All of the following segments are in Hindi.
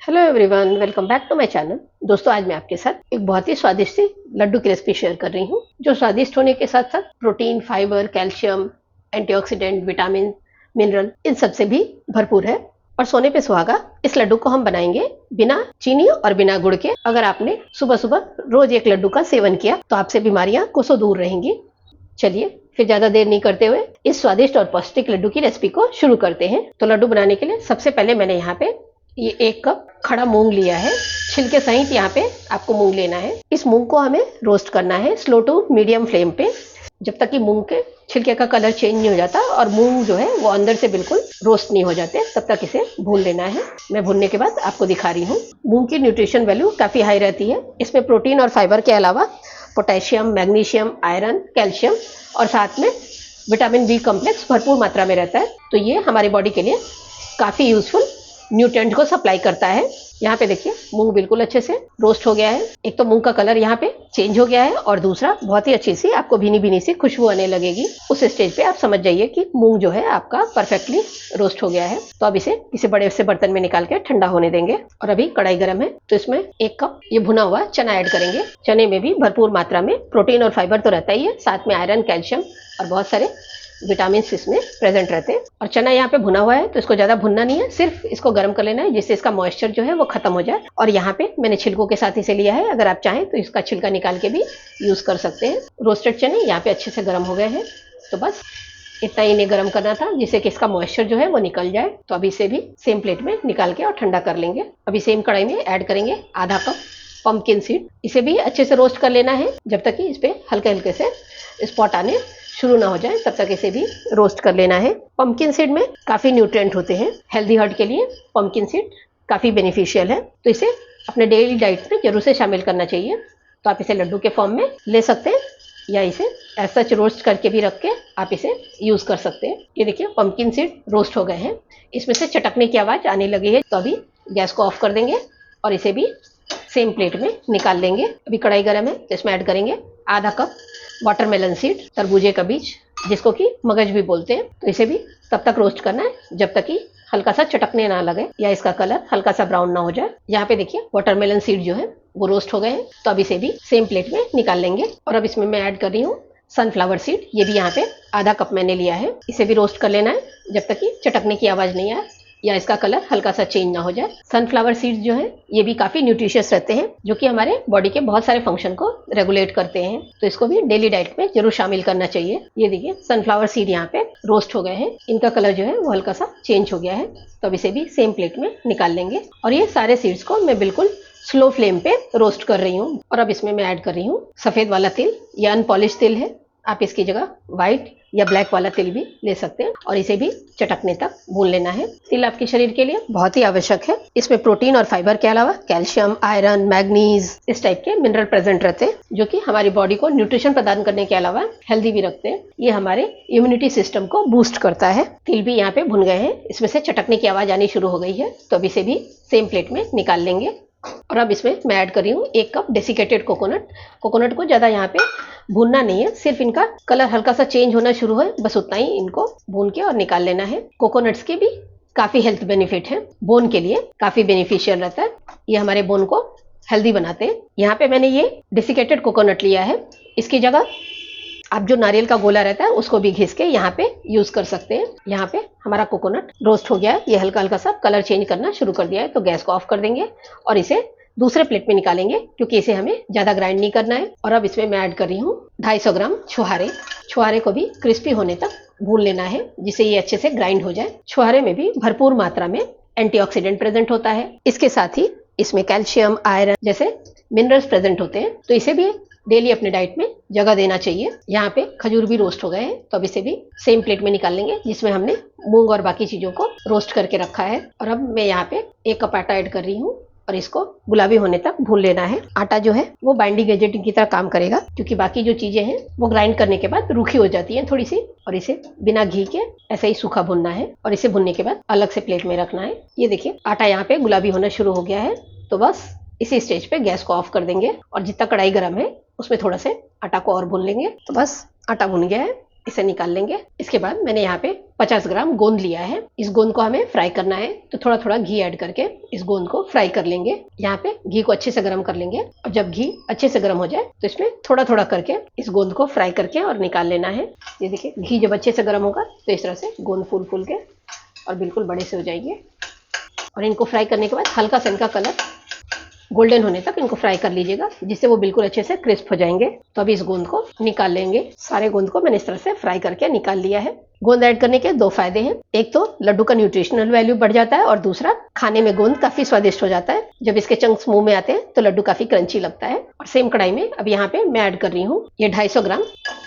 Hello everyone, welcome back to my channel. दोस्तों, आज मैं आपके साथ एक बहुत ही स्वादिष्ट सी लड्डू की रेसिपी शेयर कर रही हूँ, जो स्वादिष्ट होने के साथ साथ protein, fibre, calcium, antioxidant, vitamin, mineral इन सब से भी भरपूर है। और सोने पे सुहागा, इस लड्डू को हम बनाएंगे बिना चीनी और बिना गुड़ के। अगर आपने सुबह सुबह रोज एक लड्डू का सेवन किया तो आपसे बीमारियां कोसों दूर रहेंगी। चलिए फिर ज्यादा देर नहीं करते हुए इस स्वादिष्ट और पौष्टिक लड्डू की रेसिपी को शुरू करते हैं। तो लड्डू बनाने के लिए सबसे पहले मैंने यहाँ पे ये 1 कप खड़ा मूंग लिया है। छिलके सहित यहाँ पे आपको मूंग लेना है। इस मूंग को हमें रोस्ट करना है स्लो टू मीडियम फ्लेम पे, जब तक कि मूंग के छिलके का कलर चेंज नहीं हो जाता और मूंग जो है वो अंदर से बिल्कुल रोस्ट नहीं हो जाते, तब तक इसे भून लेना है। मैं भूनने के बाद आपको दिखा रही हूँ। मूंग की न्यूट्रिशन वैल्यू काफी हाई रहती है। इसमें प्रोटीन और फाइबर के अलावा पोटेशियम, मैग्नीशियम, आयरन, कैल्शियम और साथ में विटामिन बी कॉम्प्लेक्स भरपूर मात्रा में रहता है। तो ये हमारी बॉडी के लिए काफी यूजफुल न्यूट्रिएंट को सप्लाई करता है। यहाँ पे देखिए मूंग बिल्कुल अच्छे से रोस्ट हो गया है। एक तो मूंग का कलर यहाँ पे चेंज हो गया है और दूसरा बहुत ही अच्छी सी आपको भीनी भीनी सी खुशबू आने लगेगी। उस स्टेज पे आप समझ जाइए कि मूंग जो है आपका परफेक्टली रोस्ट हो गया है। तो अब इसे किसी बड़े से बर्तन में निकाल के ठंडा होने देंगे। और अभी कढ़ाई गर्म है तो इसमें 1 कप ये भुना हुआ चना ऐड करेंगे। चने में भी भरपूर मात्रा में प्रोटीन और फाइबर तो रहता ही है, साथ में आयरन, कैल्शियम और बहुत सारे विटामिन इसमें प्रेजेंट रहते हैं। और चना यहाँ पे भुना हुआ है तो इसको ज्यादा भुनना नहीं है, सिर्फ इसको गर्म कर लेना है जिससे इसका मॉइस्चर जो है वो खत्म हो जाए। और यहाँ पे मैंने छिलकों के साथ इसे लिया है। अगर आप चाहें तो इसका छिलका निकाल के भी यूज कर सकते हैं। रोस्टेड चने यहाँ पे अच्छे से गर्म हो गए हैं। तो बस इतना ही इन्हें गर्म करना था जिससे कि इसका मॉइस्चर जो है वो निकल जाए। तो अभी इसे भी सेम प्लेट में निकाल के और ठंडा कर लेंगे। अभी सेम कढ़ाई में ऐड करेंगे आधा कप पंपकिन सीड। इसे भी अच्छे से रोस्ट कर लेना है जब तक कि इस पे हल्के हल्के से स्पॉट आने शुरू ना हो जाए, तब तक इसे भी रोस्ट कर लेना है। पंपकिन सीड में काफी न्यूट्रिएंट होते हैं। हेल्दी हार्ट के लिए पंपकिन सीड काफी बेनिफिशियल है, तो इसे अपने डेली डाइट में जरूर से शामिल करना चाहिए। तो आप इसे लड्डू के फॉर्म में ले सकते हैं या इसे एज सच रोस्ट करके भी रख के आप इसे यूज कर सकते हैं। ये देखिए पंपकिन सीड रोस्ट हो गए हैं। इसमें से चटकने की आवाज आने लगी है, तो अभी गैस को ऑफ कर देंगे और इसे भी सेम प्लेट में निकाल लेंगे। अभी कढ़ाई गर्म है तो इसमें ऐड करेंगे आधा कप वाटरमेलन सीड, तरबूजे का बीज, जिसको कि मगज भी बोलते हैं। तो इसे भी तब तक रोस्ट करना है जब तक कि हल्का सा चटकने ना लगे या इसका कलर हल्का सा ब्राउन ना हो जाए। यहाँ पे देखिए वाटरमेलन सीड जो है वो रोस्ट हो गए हैं। तो अब इसे भी सेम प्लेट में निकाल लेंगे। और अब इसमें मैं ऐड कर रही हूँ सनफ्लावर सीड। ये भी यहाँ पे आधा कप मैंने लिया है। इसे भी रोस्ट कर लेना है जब तक कि चटकने की आवाज नहीं आए या इसका कलर हल्का सा चेंज ना हो जाए। सनफ्लावर सीड्स जो है ये भी काफी न्यूट्रिशियस रहते हैं, जो कि हमारे बॉडी के बहुत सारे फंक्शन को रेगुलेट करते हैं। तो इसको भी डेली डाइट में जरूर शामिल करना चाहिए। ये देखिए सनफ्लावर सीड यहाँ पे रोस्ट हो गए हैं। इनका कलर जो है वो हल्का सा चेंज हो गया है। तो अब इसे भी सेम प्लेट में निकाल लेंगे। और ये सारे सीड्स को मैं बिल्कुल स्लो फ्लेम पे रोस्ट कर रही हूँ। और अब इसमें मैं ऐड कर रही हूँ सफेद वाला तिल या अनपॉलिश तिल है। आप इसकी जगह व्हाइट या ब्लैक वाला तिल भी ले सकते हैं और इसे भी चटकने तक भून लेना है। तिल आपके शरीर के लिए बहुत ही आवश्यक है। इसमें प्रोटीन और फाइबर के अलावा कैल्शियम, आयरन, मैग्नीज इस टाइप के मिनरल प्रेजेंट रहते हैं, जो कि हमारी बॉडी को न्यूट्रिशन प्रदान करने के अलावा हेल्दी भी रखते हैं। ये हमारे इम्यूनिटी सिस्टम को बूस्ट करता है। तिल भी यहाँ पे भुन गए हैं। इसमें से चटकने की आवाज आनी शुरू हो गई है। तो अब इसे भी सेम प्लेट में निकाल लेंगे। और अब इसमें मैं ऐड कर रही हूँ 1 कप डेसिकेटेड कोकोनट। कोकोनट को ज्यादा यहाँ पे भूनना नहीं है, सिर्फ इनका कलर हल्का सा चेंज होना शुरू है, बस उतना ही इनको भून के और निकाल लेना है। कोकोनट्स के भी काफी हेल्थ बेनिफिट है, बोन के लिए काफी बेनिफिशियल रहता है। ये हमारे बोन को हेल्दी बनाते हैं। यहाँ पे मैंने ये डेसिकेटेड कोकोनट लिया है। इसकी जगह आप जो नारियल का गोला रहता है उसको भी घिस के यहाँ पे यूज कर सकते हैं। यहाँ पे हमारा कोकोनट रोस्ट हो गया है। ये हल्का हल्का सा कलर चेंज करना शुरू कर दिया है। तो गैस को ऑफ कर देंगे और इसे दूसरे प्लेट में निकालेंगे, क्योंकि इसे हमें ज्यादा ग्राइंड नहीं करना है। और अब इसमें मैं ऐड कर रही हूँ 250 ग्राम छुहारे। छुहारे को भी क्रिस्पी होने तक भून लेना है, जिससे ये अच्छे से ग्राइंड हो जाए। छुहारे में भी भरपूर मात्रा में एंटीऑक्सीडेंट प्रेजेंट होता है। इसके साथ ही इसमें कैल्शियम, आयरन जैसे मिनरल्स प्रेजेंट होते हैं। तो इसे भी डेली अपने डाइट में जगह देना चाहिए। यहाँ पे खजूर भी रोस्ट हो गए हैं। तो अब इसे भी सेम प्लेट में निकाल लेंगे, जिसमें हमने मूंग और बाकी चीजों को रोस्ट करके रखा है। और अब मैं यहाँ पे 1 कप आटा ऐड कर रही हूँ और इसको गुलाबी होने तक भून लेना है। आटा जो है वो बाइंडिंग एजेंट की तरह काम करेगा, क्योंकि बाकी जो चीजें हैं वो ग्राइंड करने के बाद रूखी हो जाती हैं थोड़ी सी। और इसे बिना घी के ऐसे ही सूखा भुनना है और इसे भुनने के बाद अलग से प्लेट में रखना है। ये देखिए आटा यहाँ पे गुलाबी होना शुरू हो गया है। तो बस इसी स्टेज पे गैस को ऑफ कर देंगे और जितना कढ़ाई गर्म है उसमें थोड़ा से आटा को और भून लेंगे। तो बस आटा भुन गया है। इसे निकाल लेंगे। इसके बाद मैंने यहाँ पे 50 ग्राम गोंद लिया है। इस गोंद को हमें फ्राई करना है, तो थोड़ा थोड़ा घी ऐड करके इस गोंद को फ्राई कर लेंगे। यहाँ पे घी को अच्छे से गर्म कर लेंगे और जब घी अच्छे से गर्म हो जाए तो इसमें थोड़ा थोड़ा करके इस गोंद को फ्राई करके और निकाल लेना है। ये देखिए, घी जब अच्छे से गर्म होगा तो इस तरह से गोंद फूल फूल के और बिल्कुल बड़े से हो जाएंगे। और इनको फ्राई करने के बाद हल्का सा इनका कलर गोल्डन होने तक इनको फ्राई कर लीजिएगा, जिससे वो बिल्कुल अच्छे से क्रिस्प हो जाएंगे। तो अभी इस गोंद को निकाल लेंगे। सारे गोंद को मैंने इस तरह से फ्राई करके निकाल लिया है। गोंद ऐड करने के 2 फायदे हैं। एक तो लड्डू का न्यूट्रिशनल वैल्यू बढ़ जाता है और दूसरा खाने में गोंद काफी स्वादिष्ट हो जाता है। जब इसके चंक्स मुंह में आते हैं तो लड्डू काफी क्रंची लगता है। और सेम कढ़ाई में अब यहाँ पे मैं ऐड कर रही हूँ ये 250 ग्राम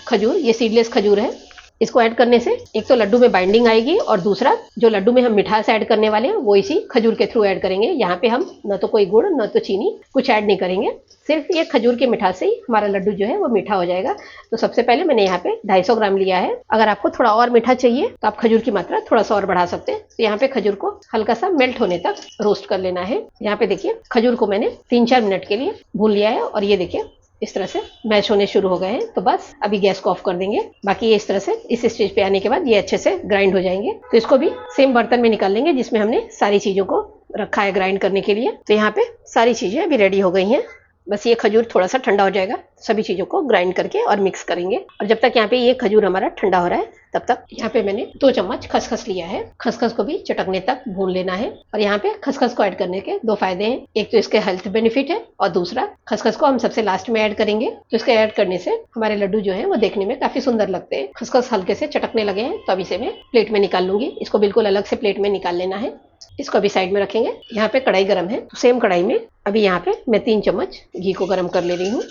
खजूर। ये सीडलेस खजूर है। इसको ऐड करने से एक तो लड्डू में बाइंडिंग आएगी और दूसरा जो लड्डू में हम मिठास ऐड करने वाले हैं वो इसी खजूर के थ्रू ऐड करेंगे। यहाँ पे हम न तो कोई गुड़ न तो चीनी कुछ ऐड नहीं करेंगे, सिर्फ ये खजूर के मिठास से ही हमारा लड्डू जो है वो मीठा हो जाएगा। तो सबसे पहले मैंने यहाँ पे 250 ग्राम लिया है। अगर आपको थोड़ा और मीठा चाहिए तो आप खजूर की मात्रा थोड़ा सा और बढ़ा सकते हैं। तो यहाँ पे खजूर को हल्का सा मेल्ट होने तक रोस्ट कर लेना है। यहाँ पे देखिए, खजूर को मैंने 3-4 मिनट के लिए भून लिया है और ये देखिए इस तरह से मैश होने शुरू हो गए हैं। तो बस अभी गैस को ऑफ कर देंगे। बाकी ये इस तरह से इस स्टेज पे आने के बाद ये अच्छे से ग्राइंड हो जाएंगे। तो इसको भी सेम बर्तन में निकाल लेंगे जिसमें हमने सारी चीजों को रखा है ग्राइंड करने के लिए। तो यहाँ पे सारी चीजें अभी रेडी हो गई हैं। बस ये खजूर थोड़ा सा ठंडा हो जाएगा, सभी चीजों को ग्राइंड करके और मिक्स करेंगे। और जब तक यहाँ पे ये खजूर हमारा ठंडा हो रहा है तब तक यहाँ पे मैंने 2 चम्मच खसखस लिया है। खसखस को भी चटकने तक भून लेना है। और यहाँ पे खसखस को ऐड करने के 2 फायदे हैं। एक तो इसके हेल्थ बेनिफिट है और दूसरा खसखस को हम सबसे लास्ट में ऐड करेंगे। तो इसके ऐड करने से हमारे लड्डू जो है वो देखने में काफी सुंदर लगते हैं। खसखस हल्के से चटकने लगे हैं तो अब इसे मैं प्लेट में निकाल लूंगी। इसको बिल्कुल अलग से प्लेट में निकाल लेना है। इसको अभी साइड में रखेंगे। यहाँ पे कढ़ाई गरम है, तो सेम कढ़ाई में अभी यहाँ पे मैं 3 चम्मच घी को गरम कर ले रही हूँ।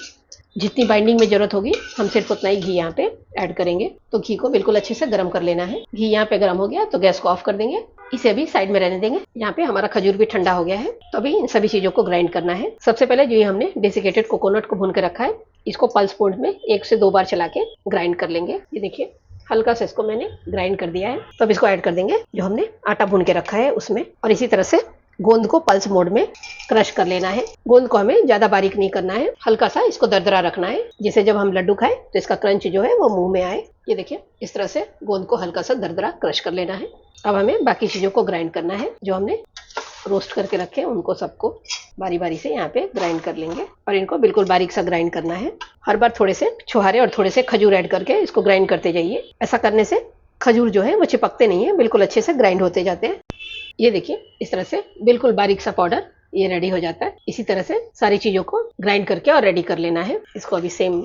जितनी बाइंडिंग में जरूरत होगी हम सिर्फ उतना ही घी यहाँ पे ऐड करेंगे। तो घी को बिल्कुल अच्छे से गर्म कर लेना है। घी यहाँ पे गर्म हो गया तो गैस को ऑफ कर देंगे। इसे अभी साइड में रहने देंगे। यहाँ पे हमारा खजूर भी ठंडा हो गया है। तो अभी इन सभी चीजों को ग्राइंड करना है। सबसे पहले जो ये हमने डेसिकेटेड कोकोनट को भून के रखा है, इसको पल्स मोड में 1 से 2 बार चला के ग्राइंड कर लेंगे। ये देखिए, हल्का से इसको मैंने ग्राइंड कर दिया है। तो अब इसको ऐड कर देंगे जो हमने आटा भून के रखा है उसमें। और इसी तरह से गोंद को पल्स मोड में क्रश कर लेना है। गोंद को हमें ज्यादा बारीक नहीं करना है, हल्का सा इसको दरदरा रखना है, जिससे जब हम लड्डू खाएं तो इसका क्रंच जो है वो मुंह में आए। ये देखिए, इस तरह से गोंद को हल्का सा दरदरा क्रश कर लेना है। अब हमें बाकी चीजों को ग्राइंड करना है। जो हमने रोस्ट करके रखे उनको सबको बारी बारी से यहाँ पे ग्राइंड कर लेंगे और इनको बिल्कुल बारीक सा ग्राइंड करना है। हर बार थोड़े से छुहारे और थोड़े से खजूर ऐड करके इसको ग्राइंड करते जाइए। ऐसा करने से खजूर जो है वो चिपकते नहीं है, बिल्कुल अच्छे से ग्राइंड होते जाते हैं। ये देखिए, इस तरह से बिल्कुल बारीक सा पाउडर ये रेडी हो जाता है। इसी तरह से सारी चीजों को ग्राइंड करके और रेडी कर लेना है। इसको अभी सेम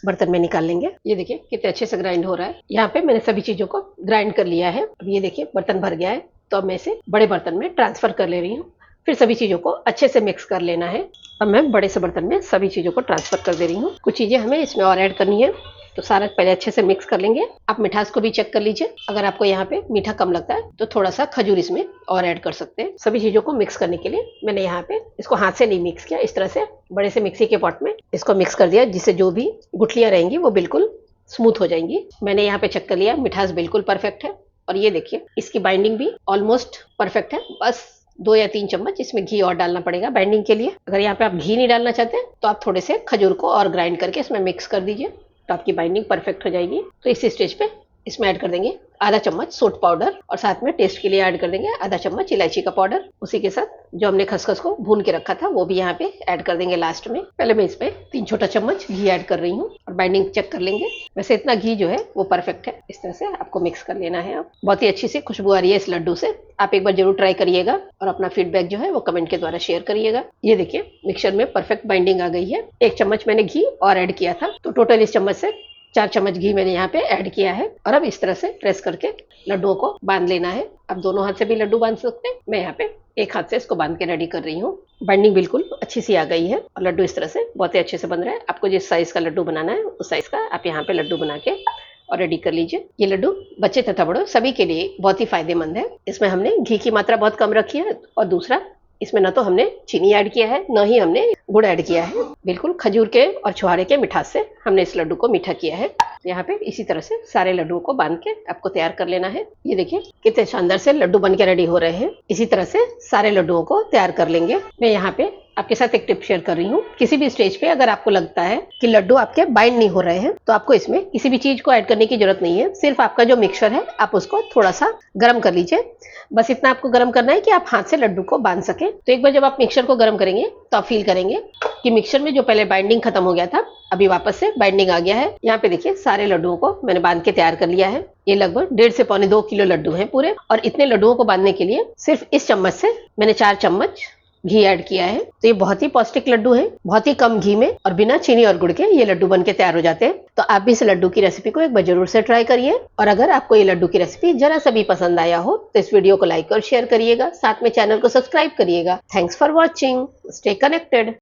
बर्तन में निकाल लेंगे। ये देखिए कितने अच्छे से ग्राइंड हो रहा है। यहाँ पे मैंने सभी चीजों को ग्राइंड कर लिया है। अब ये देखिए बर्तन भर गया है। तो अब मैं इसे बड़े बर्तन में ट्रांसफर कर ले रही हूँ। फिर सभी चीजों को अच्छे से मिक्स कर लेना है। अब मैं बड़े से बर्तन में सभी चीजों को ट्रांसफर कर दे रही हूँ। कुछ चीजें हमें इसमें और ऐड करनी है, तो सारा पहले अच्छे से मिक्स कर लेंगे। आप मिठास को भी चेक कर लीजिए। अगर आपको यहाँ पे मीठा कम लगता है तो थोड़ा सा खजूर इसमें और ऐड कर सकते हैं। सभी चीजों को मिक्स करने के लिए मैंने यहाँ पे इसको हाथ से नहीं मिक्स किया, इस तरह से बड़े से मिक्सी के पॉट में इसको मिक्स कर दिया, जिससे जो भी गुठलियां रहेंगी वो बिल्कुल स्मूथ हो जाएंगी। मैंने यहाँ पे चेक कर लिया, मिठास बिल्कुल परफेक्ट है। और ये देखिए, इसकी बाइंडिंग भी ऑलमोस्ट परफेक्ट है। बस 2 या 3 चम्मच इसमें घी और डालना पड़ेगा बाइंडिंग के लिए। अगर यहाँ पे आप घी नहीं डालना चाहते तो आप थोड़े से खजूर को और ग्राइंड करके इसमें मिक्स कर दीजिए, तो आपकी बाइंडिंग परफेक्ट हो जाएगी। तो इस स्टेज पे इसमें ऐड कर देंगे आधा चम्मच सोट पाउडर और साथ में टेस्ट के लिए ऐड कर देंगे आधा चम्मच इलायची का पाउडर। उसी के साथ जो हमने खसखस को भून के रखा था वो भी यहाँ पे ऐड कर देंगे लास्ट में। पहले मैं इसमें 3 छोटा चम्मच घी ऐड कर रही हूँ और बाइंडिंग चेक कर लेंगे। वैसे इतना घी जो है वो परफेक्ट है। इस तरह से आपको मिक्स कर लेना है। अब बहुत ही अच्छी सी खुशबू आ रही है इस लड्डू से। आप एक बार जरूर ट्राई करिएगा और अपना फीडबैक जो है वो कमेंट के द्वारा शेयर करिएगा। ये देखिए, मिक्सचर में परफेक्ट बाइंडिंग आ गई है। 1 चम्मच मैंने घी और ऐड किया था, तो टोटल इस चम्मच से 4 चम्मच घी मैंने यहाँ पे ऐड किया है। और अब इस तरह से प्रेस करके लड्डुओं को बांध लेना है। अब दोनों हाथ से भी लड्डू बांध सकते हैं। मैं यहाँ पे एक हाथ से इसको बांध के रेडी कर रही हूँ। बाइंडिंग बिल्कुल अच्छी सी आ गई है और लड्डू इस तरह से बहुत ही अच्छे से बन रहा है। आपको जिस साइज का लड्डू बनाना है उस साइज का आप यहाँ पे लड्डू बना के और रेडी कर लीजिए। ये लड्डू बच्चे तथा बड़ों सभी के लिए बहुत ही फायदेमंद है। इसमें हमने घी की मात्रा बहुत कम रखी है और दूसरा इसमें न तो हमने चीनी ऐड किया है न ही हमने गुड़ ऐड किया है। बिल्कुल खजूर के और छुहारे के मिठास से हमने इस लड्डू को मीठा किया है। तो यहाँ पे इसी तरह से सारे लड्डुओं को बांध के आपको तैयार कर लेना है। ये देखिए कितने शानदार से लड्डू बन के रेडी हो रहे हैं। इसी तरह से सारे लड्डुओं को तैयार कर लेंगे। मैं यहाँ पे आपके साथ एक टिप शेयर कर रही हूँ। किसी भी स्टेज पे अगर आपको लगता है कि लड्डू आपके बाइंड नहीं हो रहे हैं तो आपको इसमें किसी भी चीज को ऐड करने की जरूरत नहीं है। सिर्फ आपका जो मिक्सचर है आप उसको थोड़ा सा गर्म कर लीजिए। बस इतना आपको गर्म करना है कि आप हाथ से लड्डू को बांध सके। तो एक बार जब आप मिक्सचर को गर्म करेंगे तो आप फील करेंगे कि मिक्सचर में जो पहले बाइंडिंग खत्म हो गया था अभी वापस से बाइंडिंग आ गया है। यहाँ पे देखिए सारे लड्डुओं को मैंने बांध के तैयार कर लिया है। ये लगभग 1.5 से पौने 2 किलो लड्डू हैं पूरे, और इतने लड्डुओं को बांधने के लिए सिर्फ इस चम्मच से मैंने 4 चम्मच घी ऐड किया है। तो ये बहुत ही पौष्टिक लड्डू हैं, बहुत ही कम घी में और बिना चीनी और गुड़ के ये लड्डू बन के तैयार हो जाते हैं। तो आप भी इस लड्डू की रेसिपी को एक बार जरूर से ट्राई करिए। और अगर आपको ये लड्डू की रेसिपी जरा सा भी पसंद आया हो तो इस वीडियो को लाइक और शेयर करिएगा, साथ में चैनल को सब्सक्राइब करिएगा। Thanks for watching, stay connected.